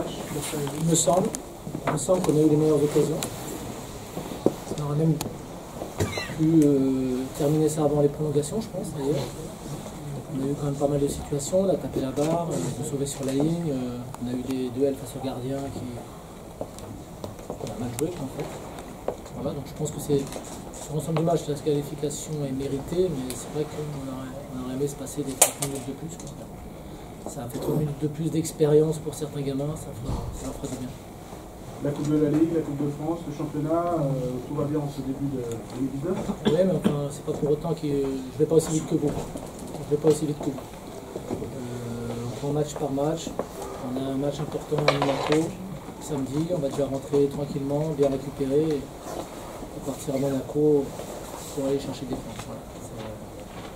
match? Il me semble qu'on a eu les meilleures occasions. On aurait même pu terminer ça avant les prolongations, je pense d'ailleurs. On a eu quand même pas mal de situations, on a tapé la barre, on a sauvé sur la ligne, on a eu des duels face au gardien qui on a mal joué en fait. Voilà, donc je pense que c'est sur l'ensemble du match, la qualification est méritée, mais c'est vrai qu'on aurait aimé se passer des 30 minutes de plus, quoi. Ça a fait 30 minutes de plus d'expérience pour certains gamins, ça leur fera du bien. La Coupe de la Ligue, la Coupe de France, le championnat, tout va bien en ce début de 2019? Oui, mais enfin, c'est pas pour autant que je vais pas aussi vite que vous. Je vais pas aussi vite que vous. On prend match par match. On a un match important à Monaco samedi. On va déjà rentrer tranquillement, bien récupérer et partir à Monaco pour aller chercher des points. Voilà.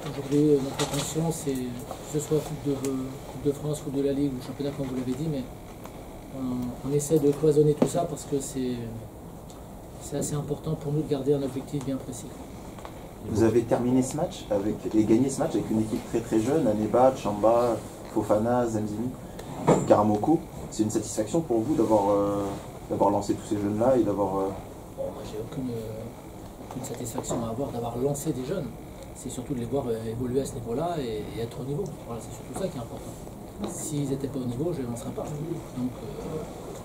Aujourd'hui, notre attention, c'est que ce soit Coupe de France, Coupe de la Ligue ou championnat, comme vous l'avez dit, mais on essaie de cloisonner tout ça parce que c'est assez important pour nous de garder un objectif bien précis. Vous avez terminé ce match et gagné ce match avec une équipe très très jeune, Aneba, Chamba, Fofana, Zemzemi, Karamoko. C'est une satisfaction pour vous d'avoir lancé tous ces jeunes-là et d'avoir... Bon, moi j'ai aucune satisfaction à avoir d'avoir lancé des jeunes. C'est surtout de les voir évoluer à ce niveau-là et être au niveau. Voilà, c'est surtout ça qui est important. S'ils n'étaient pas au niveau, je ne les lancerais pas. Donc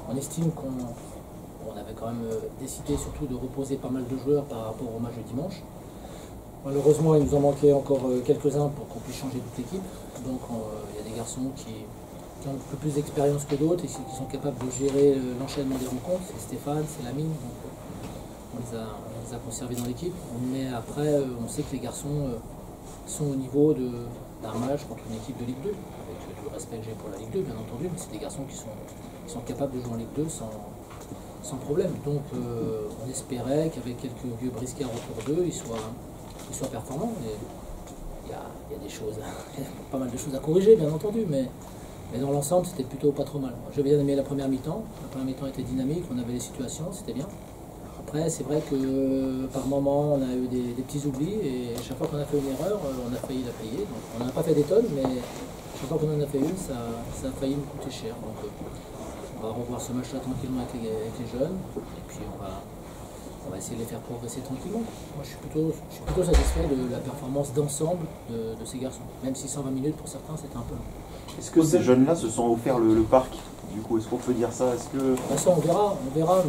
on estime qu'on avait quand même décidé surtout de reposer pas mal de joueurs par rapport au match de dimanche. Malheureusement, il nous en manquait encore quelques-uns pour qu'on puisse changer toute l'équipe. Donc il y a des garçons qui ont un peu plus d'expérience que d'autres et qui sont capables de gérer l'enchaînement des rencontres. C'est Stéphane, c'est Lamine. On les a conservés dans l'équipe. Mais après, on sait que les garçons sont au niveau d'un match contre une équipe de Ligue 2. Avec du respect que j'ai pour la Ligue 2, bien entendu, mais c'est des garçons qui sont capables de jouer en Ligue 2 sans problème. Donc on espérait qu'avec quelques vieux briscards autour d'eux, ils soient performants. Il y a des choses, pas mal de choses à corriger, bien entendu, mais dans l'ensemble, c'était plutôt pas trop mal. J'ai bien aimé la première mi-temps. La première mi-temps était dynamique, on avait les situations, c'était bien. Après, c'est vrai que par moment, on a eu des petits oublis et chaque fois qu'on a fait une erreur, on a failli la payer. Donc, on n'a pas fait des tonnes, mais chaque fois qu'on en a fait une, ça a failli nous coûter cher. Donc, on va revoir ce match-là tranquillement avec les jeunes et puis on va essayer de les faire progresser tranquillement. Moi, je suis plutôt satisfait de la performance d'ensemble de ces garçons. Même si 120 minutes pour certains, c'était un peu long. Est-ce que ces jeunes-là se sont offerts le parc? Du coup, est-ce qu'on peut dire ça? Est-ce que... Ça, on verra,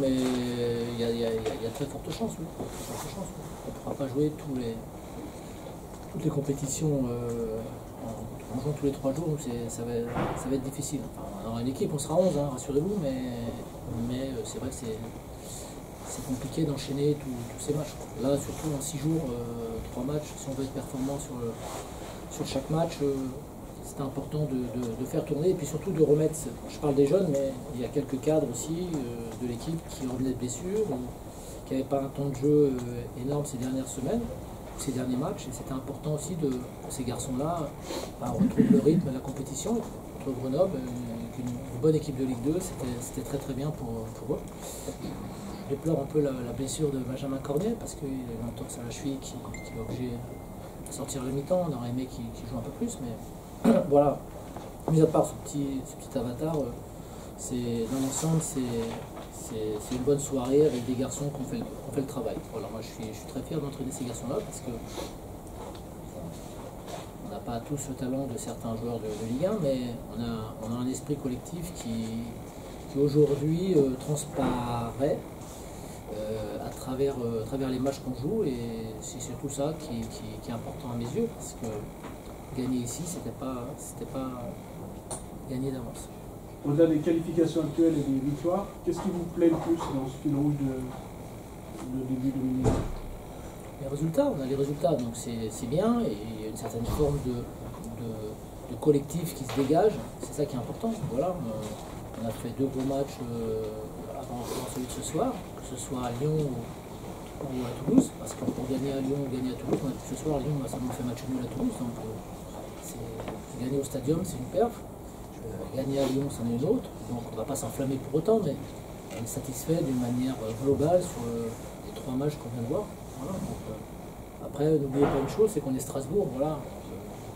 mais il y a très forte chance, oui. On ne pourra pas jouer toutes les compétitions en jouant tous les 3 jours, donc ça va être difficile. Enfin, on aura une équipe, on sera 11, hein, rassurez-vous, mais c'est vrai que c'est compliqué d'enchaîner tous ces matchs. Là, surtout en 6 jours, 3 matchs, si on veut être performant sur chaque match, c'est important de faire tourner et puis surtout de remettre, je parle des jeunes, mais il y a quelques cadres aussi de l'équipe qui revenaient de blessures, qui n'avaient pas un temps de jeu énorme ces dernières semaines, ces derniers matchs, et c'était important aussi que ces garçons-là retrouvent le rythme de la compétition. Contre Grenoble, une bonne équipe de Ligue 2, c'était très très bien pour eux. Je déplore un peu la blessure de Benjamin Cornet parce qu'il a une entorse à la cheville qui est obligé de sortir le mi-temps. On aurait aimé qu'il joue un peu plus, mais voilà. Mis à part ce petit avatar, dans l'ensemble, c'est une bonne soirée avec des garçons qui ont fait le travail. Voilà, moi je suis très fier d'entraîner ces garçons-là parce que on n'a pas tous le talent de certains joueurs de Ligue 1, mais on a un esprit collectif qui aujourd'hui transparaît à travers les matchs qu'on joue, et c'est surtout ça qui est important à mes yeux, parce que gagner ici, c'était pas gagner d'avance. Au-delà des qualifications actuelles et des victoires, qu'est-ce qui vous plaît le plus dans ce fil rouge de début 2019? Les résultats, on a les résultats, donc c'est bien, et il y a une certaine forme de collectif qui se dégage, c'est ça qui est important. Voilà, on a fait 2 gros matchs avant celui de ce soir, que ce soit à Lyon ou à Toulouse, parce que pour gagner à Lyon ou gagner à Toulouse, ce soir Lyon a seulement fait match nul à Toulouse, donc gagner au stadium c'est une perf, gagner à Lyon c'en est une autre, donc on ne va pas s'enflammer pour autant, mais on est satisfait d'une manière globale sur les 3 matchs qu'on vient de voir. Voilà, donc, après, n'oubliez pas une chose, c'est qu'on est Strasbourg, voilà.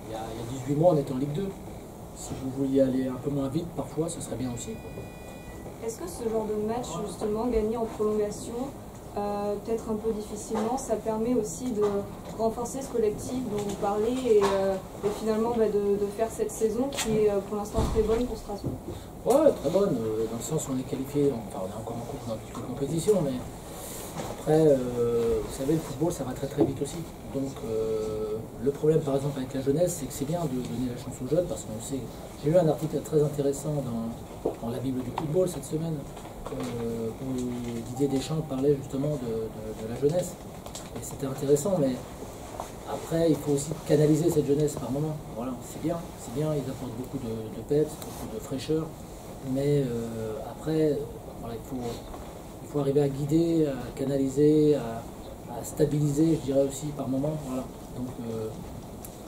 Il y a 18 mois on était en Ligue 2. Si vous vouliez aller un peu moins vite, parfois ce serait bien aussi, quoi. Est-ce que ce genre de match, justement, gagné en prolongation, peut-être un peu difficilement, ça permet aussi de renforcer ce collectif dont vous parlez et finalement de faire cette saison qui est pour l'instant très bonne pour Strasbourg? Ouais, très bonne, dans le sens où on est qualifié, enfin on est encore en coupe dans toutes les compétitions, mais après, vous savez, le football ça va très très vite aussi. Donc le problème par exemple avec la jeunesse, c'est que c'est bien de donner la chance aux jeunes, parce qu'on sait, j'ai lu un article très intéressant dans la Bible du football cette semaine, où Didier Deschamps parlait justement de la jeunesse. Et c'était intéressant, mais après, il faut aussi canaliser cette jeunesse par moment. Voilà, c'est bien, ils apportent beaucoup de peps, beaucoup de fraîcheur, mais après, voilà, il faut arriver à guider, à canaliser, à stabiliser, je dirais aussi par moment. Voilà. Donc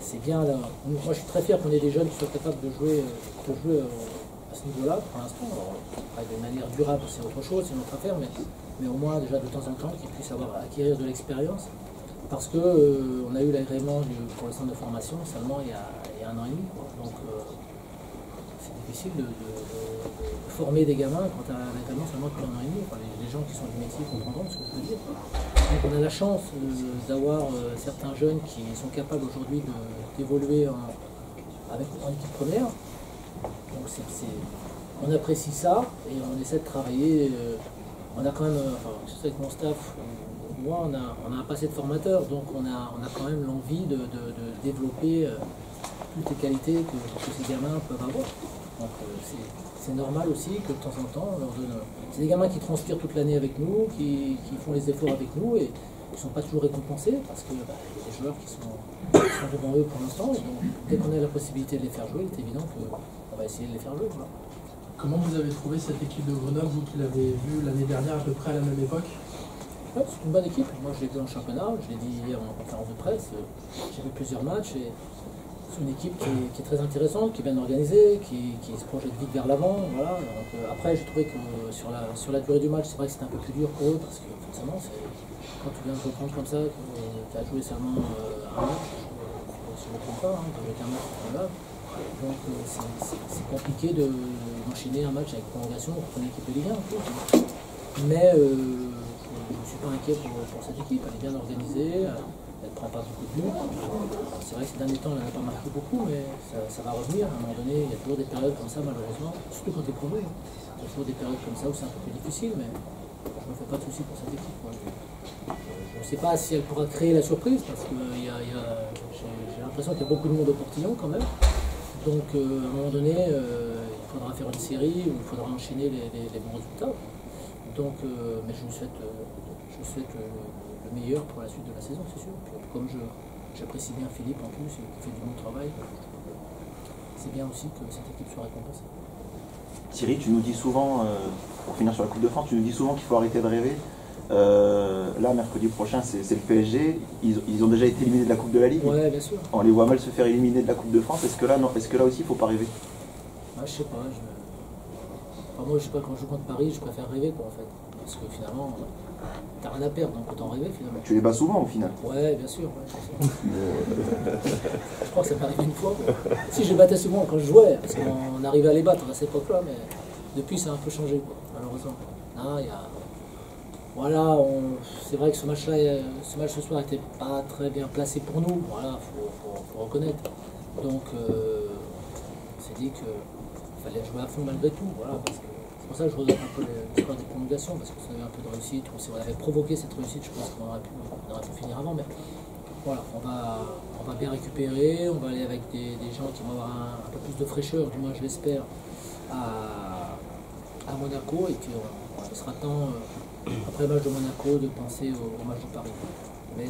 c'est bien. Là. Moi, je suis très fier qu'on ait des jeunes qui soient capables de jouer à ce niveau-là pour l'instant. De manière durable, c'est autre chose, c'est une autre affaire, mais au moins déjà de temps en temps qu'ils puissent acquérir de l'expérience. Parce que on a eu l'agrément pour le centre de formation seulement il y a 1 an et demi. Donc c'est difficile de former des gamins quand tu as l'agrément seulement depuis 1 an et demi. Enfin, les gens qui sont du métier comprendront ce que je veux dire. Donc on a la chance d'avoir certains jeunes qui sont capables aujourd'hui d'évoluer en équipe première. Donc on apprécie ça et on essaie de travailler. On a quand même, je sais avec mon staff, moi, on a un passé de formateur, donc on a quand même l'envie de développer toutes les qualités que ces gamins peuvent avoir. Donc c'est normal aussi que de temps en temps, on leur donne... C'est des gamins qui transpirent toute l'année avec nous, qui font les efforts avec nous et qui ne sont pas toujours récompensés parce qu'il y a des joueurs qui sont devant eux pour l'instant. Donc dès qu'on a la possibilité de les faire jouer, il est évident qu'on va essayer de les faire jouer. Voilà. Comment vous avez trouvé cette équipe de Grenoble, vous qui l'avez vue l'année dernière à peu près à la même époque? Ouais, c'est une bonne équipe. Moi, je l'ai vu en championnat, je l'ai dit hier en conférence de presse. J'ai vu plusieurs matchs et c'est une équipe qui est très intéressante, qui est bien organisée, qui se projette vite vers l'avant. Voilà. Donc, après, j'ai trouvé que sur la durée du match, c'est vrai que c'était un peu plus dur pour eux parce que forcément, quand tu viens de reprendre comme ça, que tu as joué seulement un match, si je ne me trompe pas, tu as joué qu'un match là. Donc c'est compliqué d'enchaîner un match avec prolongation contre une équipe de Ligue 1. Mais je ne suis pas inquiet pour cette équipe, elle est bien organisée, elle ne prend pas beaucoup de buts. C'est vrai que ces derniers temps, elle n'a pas marqué beaucoup, mais ça va revenir. À un moment donné, il y a toujours des périodes comme ça, malheureusement, surtout quand tu es promu. Il y a toujours des périodes comme ça où c'est un peu plus difficile, mais je ne me fais pas de soucis pour cette équipe. Je ne sais pas si elle pourra créer la surprise, parce que j'ai l'impression qu'il y a beaucoup de monde au portillon quand même. Donc à un moment donné, il faudra faire une série où il faudra enchaîner les bons résultats. Donc, mais je vous souhaite le meilleur pour la suite de la saison, c'est sûr. Puis, comme j'apprécie bien Philippe en plus, qui fait du bon travail, c'est bien aussi que cette équipe soit récompensée. Thierry, tu nous dis souvent, pour finir sur la Coupe de France, tu nous dis souvent qu'il faut arrêter de rêver. Là, mercredi prochain, c'est le PSG. Ils ont déjà été éliminés de la Coupe de la Ligue. Ouais, bien sûr. On les voit mal se faire éliminer de la Coupe de France. Est-ce que là aussi, il ne faut pas rêver? Je sais pas. Moi, je sais pas, quand je joue contre Paris, je préfère rêver, quoi, en fait. Parce que finalement, t'as rien à perdre, donc autant rêver, finalement. Tu les bats souvent, au final? Ouais, bien sûr. Ouais, je crois que ça m'est arrivé une fois. Si, je les battais souvent quand je jouais, parce qu'on arrivait à les battre à cette époque-là, mais depuis, ça a un peu changé, quoi, malheureusement. Là, voilà, c'est vrai que ce match ce soir n'était pas très bien placé pour nous, voilà, faut reconnaître. Donc, on s'est dit qu'il fallait jouer à fond malgré tout, voilà, parce que c'est pour ça que je regarde un peu l'histoire des prolongations, parce que ça avait un peu de réussite, si on avait provoqué cette réussite, je pense qu'on aurait pu finir avant, mais voilà, on va bien récupérer, on va aller avec des gens qui vont avoir un peu plus de fraîcheur, du moins je l'espère, à Monaco, et puis il sera temps, après le match de Monaco, de penser au match de Paris. Mais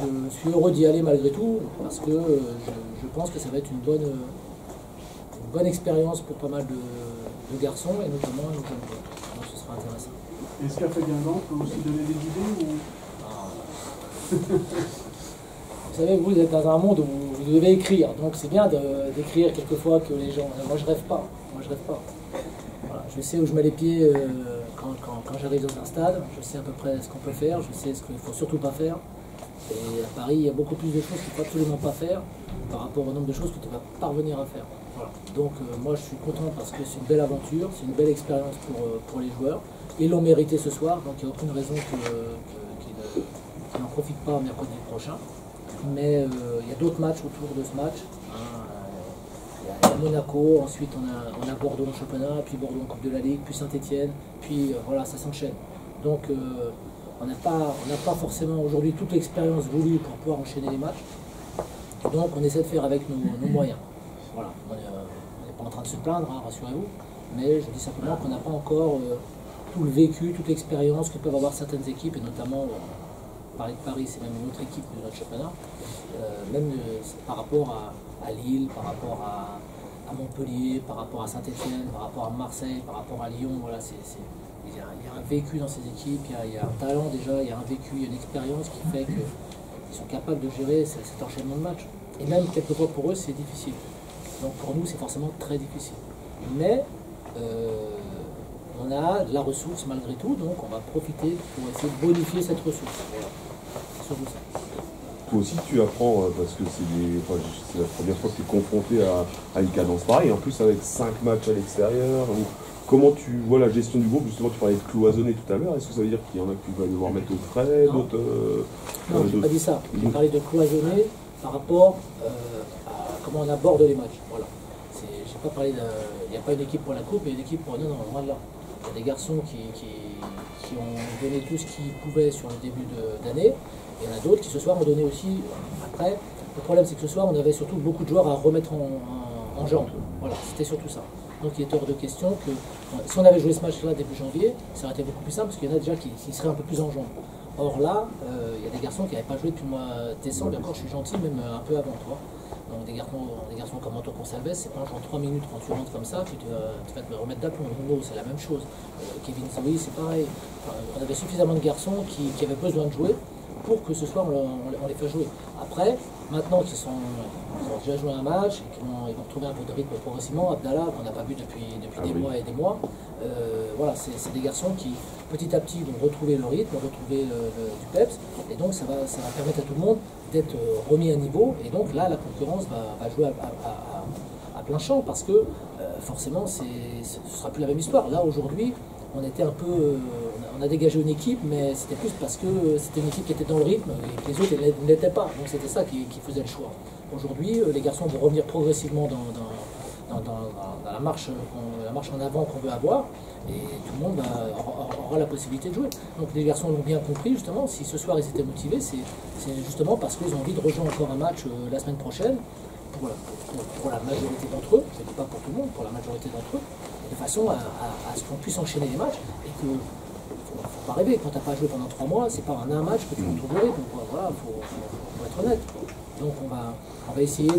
je suis heureux d'y aller malgré tout, parce que je pense que ça va être une bonne expérience pour pas mal de garçons, et notamment nos jeunes. Donc ce sera intéressant. Est-ce qu'Afrique Guingamp peut aussi donner des idées ou... Vous savez, vous êtes dans un monde où vous devez écrire, donc c'est bien d'écrire quelquefois que les gens... Moi je rêve pas, Voilà, je sais où je mets les pieds quand j'arrive dans un stade, je sais à peu près ce qu'on peut faire, je sais ce qu'il ne faut surtout pas faire. Et à Paris, il y a beaucoup plus de choses qu'il ne faut absolument pas faire par rapport au nombre de choses que tu vas parvenir à faire. Voilà. Donc moi je suis content parce que c'est une belle aventure, c'est une belle expérience pour les joueurs. Ils l'ont mérité ce soir, donc il n'y a aucune raison qu'ils n'en profitent pas mercredi prochain. Mais il y a d'autres matchs autour de ce match. Il y a Monaco, ensuite on a Bordeaux en championnat, puis Bordeaux en Coupe de la Ligue, puis Saint-Etienne, puis voilà, ça s'enchaîne. Donc on n'a pas forcément aujourd'hui toute l'expérience voulue pour pouvoir enchaîner les matchs. Donc on essaie de faire avec nos moyens. Voilà, on n'est pas en train de se plaindre, hein, rassurez-vous, mais je dis simplement qu'on n'a pas encore tout le vécu, toute l'expérience que peuvent avoir certaines équipes, et notamment, parler de Paris, c'est même une autre équipe de notre championnat, même par rapport à Lille, par rapport à Montpellier, par rapport à Saint-Etienne, par rapport à Marseille, par rapport à Lyon, voilà, il y a un vécu dans ces équipes, il y a un talent déjà, il y a un vécu, il y a une expérience qui fait qu'ils sont capables de gérer cet enchaînement de matchs. Et même quelquefois pour eux c'est difficile. Donc pour nous c'est forcément très difficile. Mais on a de la ressource malgré tout, donc on va profiter pour essayer de bonifier cette ressource. Voilà. C'est surtout ça. Toi aussi tu apprends parce que c'est la première fois que tu es confronté à une cadence pareille, en plus avec 5 matchs à l'extérieur. Comment tu vois la gestion du groupe? Justement, tu parlais de cloisonner tout à l'heure. Est-ce que ça veut dire qu'il y en a qui vont devoir mettre au frais, d'autres Non, je n'ai pas dit ça. J'ai parlé de cloisonner par rapport à comment on aborde les matchs. Voilà. J'ai pas parlé il n'y a pas une équipe pour la coupe et une équipe pour... Non, loin de là. Il y a des garçons qui ont donné tout ce qu'ils pouvaient sur le début d'année. Et il y en a d'autres qui ce soir ont donné aussi après. Le problème c'est que ce soir on avait surtout beaucoup de joueurs à remettre en jambes. Voilà, c'était surtout ça. Donc il est hors de question que si on avait joué ce match-là début janvier, ça aurait été beaucoup plus simple parce qu'il y en a déjà qui seraient un peu plus en jambes. Or là, il y a des garçons qui n'avaient pas joué depuis le mois de décembre, et encore je suis gentil, même un peu avant toi. Donc des garçons comme Antoine Consalves, c'est pas en 3 minutes quand tu rentres comme ça, tu vas te remettre d'aplomb. Nuno, c'est la même chose. Kevin Zoé, c'est pareil. Enfin, on avait suffisamment de garçons qui avaient besoin de jouer pour que ce soir on les fasse jouer. Après, maintenant qu'ils ont déjà joué un match et qu'ils vont retrouver un peu de rythme progressivement, Abdallah, qu'on n'a pas vu depuis des mois et des mois, voilà, c'est des garçons qui petit à petit vont retrouver le rythme, retrouver du peps, et donc ça va permettre à tout le monde d'être remis à niveau, et donc là la concurrence va jouer à plein champ parce que forcément ce ne sera plus la même histoire. Là aujourd'hui, on était un peu, on a dégagé une équipe, mais c'était plus parce que c'était une équipe qui était dans le rythme et que les autres ne l'étaient pas. Donc c'était ça qui faisait le choix. Aujourd'hui, les garçons vont revenir progressivement dans la marche en avant qu'on veut avoir, et tout le monde aura la possibilité de jouer. Donc les garçons l'ont bien compris justement. Si ce soir ils étaient motivés, c'est justement parce qu'ils ont envie de rejoindre encore un match la semaine prochaine. Pour la majorité d'entre eux, je ne dis pas pour tout le monde, pour la majorité d'entre eux, de façon à ce qu'on puisse enchaîner les matchs et que faut pas rêver, quand tu n'as pas joué pendant 3 mois, c'est pas en un match que tu retrouves le rythme. Voilà, faut être honnête. Donc on va essayer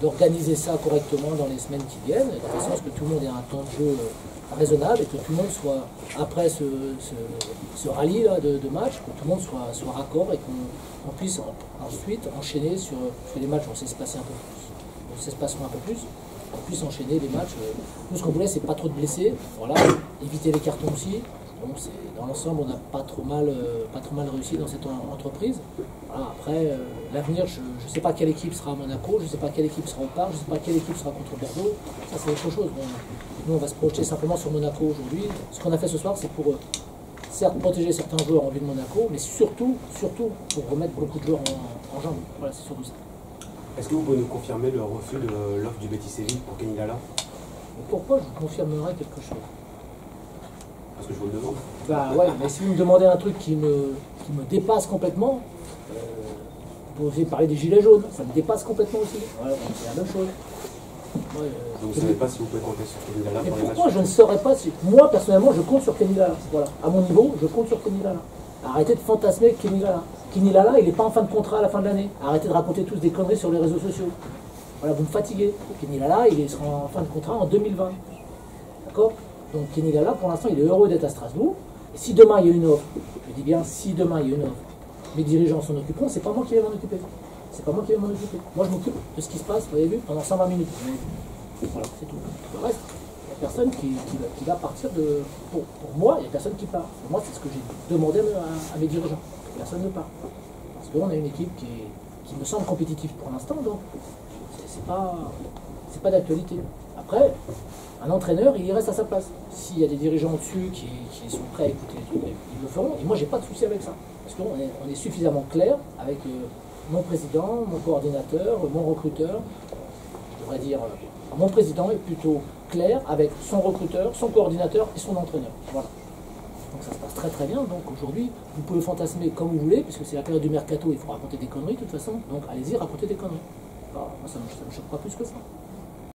d'organiser ça correctement dans les semaines qui viennent, de façon à ce que tout le monde ait un temps de jeu raisonnable et que tout le monde soit, après ce rallye là, de match, que tout le monde soit raccord et qu'on puisse ensuite enchaîner sur les matchs, on s'espaceront un peu plus, on puisse enchaîner les matchs. Nous ce qu'on voulait c'est pas trop de blessés, voilà, éviter les cartons aussi. Donc dans l'ensemble on n'a pas trop mal réussi dans cette entreprise. Voilà, après l'avenir, je ne sais pas quelle équipe sera à Monaco, je ne sais pas quelle équipe sera au Parc, je ne sais pas quelle équipe sera contre Bordeaux, ça c'est autre chose. Nous on va se projeter simplement sur Monaco aujourd'hui. Ce qu'on a fait ce soir c'est pour certes protéger certains joueurs en vue de Monaco, mais surtout pour remettre beaucoup de joueurs en jambes. Voilà, c'est surtout ça. Est-ce que vous pouvez nous confirmer le refus de l'offre du Betis Séville pour Kenny Lala? Pourquoi je vous confirmerai quelque chose? Parce que je vous le demande. Bah ouais, mais si vous me demandez un truc qui me dépasse complètement, vous pouvez parler des gilets jaunes, ça me dépasse complètement aussi. Voilà, c'est la même chose. Donc vous ne savez pas si vous pouvez compter sur Kenny Lala pour les matchs? Pourquoi je ne saurais pas si... Moi personnellement je compte sur Kenny Lala. Voilà. À mon niveau, je compte sur Kenny Lala. Arrêtez de fantasmer Kenny Lala. Kenny Lala, il n'est pas en fin de contrat à la fin de l'année. Arrêtez de raconter tous des conneries sur les réseaux sociaux. Voilà, vous me fatiguez. Kenny Lala, il sera en fin de contrat en 2020. D'accord? Donc Kenny Lala, pour l'instant, il est heureux d'être à Strasbourg. Et si demain il y a une offre, je dis bien si demain il y a une offre, mes dirigeants s'en occuperont, c'est pas moi qui vais m'en occuper. C'est pas moi qui vais m'en occuper. Moi je m'occupe de ce qui se passe, vous avez vu, pendant 120 minutes. Voilà, c'est tout. Le reste, il n'y a personne qui va partir de... Pour moi, il n'y a personne qui part. Moi, c'est ce que j'ai demandé à mes dirigeants. personne ne part. Parce qu'on a une équipe qui me semble compétitive pour l'instant, donc c'est pas d'actualité. Après, un entraîneur, il reste à sa place. S'il y a des dirigeants au-dessus qui sont prêts à écouter les trucs, ils le feront. Et moi, j'ai pas de souci avec ça. Parce qu'on est suffisamment clair avec mon président, mon coordinateur, mon recruteur. Je devrais dire, mon président est plutôt clair avec son recruteur, son coordinateur et son entraîneur. Voilà. Donc ça se passe très très bien. Donc aujourd'hui, vous pouvez fantasmer comme vous voulez, puisque c'est la période du mercato, il faut raconter des conneries de toute façon. Donc allez-y, racontez des conneries. Alors, moi, ça ne me choque pas plus que ça.